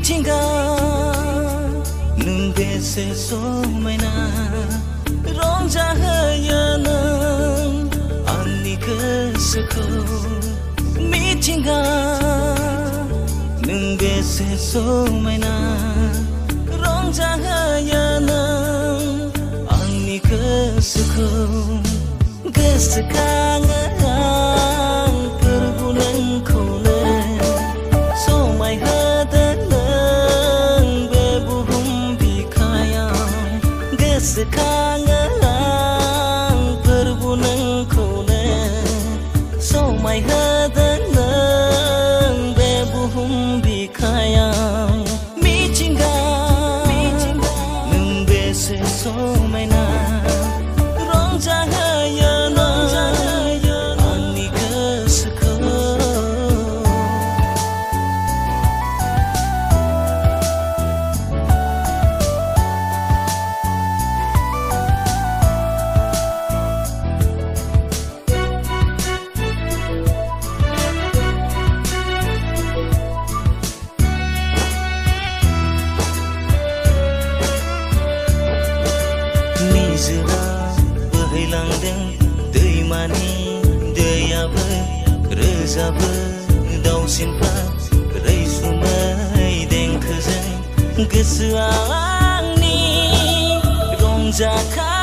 मिथिंगा नों बेसे समायना रंजाहोयो नों आंनि गोसोखौ मिथिंगा नों बेसे समायना रंजाहोयो नों आंनि गोसोखौ गोसोखाङो आं फोरबो नोंखौनो समायहोदों नों बे बुहुम बिखायाव गोसोखाङो आं फोरबो नोंखौनो समायहोदों नों बे बुहुम बिखायाव मिथिंगा नों बेसे समायना रंजाहोयो आंनि गोसोखौ निजोरा बोहैलांदों दैमानि दैयाबो रोजाबो दाउसिनफ्रा रैसुमै देंखोजों गोसोआ आंनि रंजाखाङो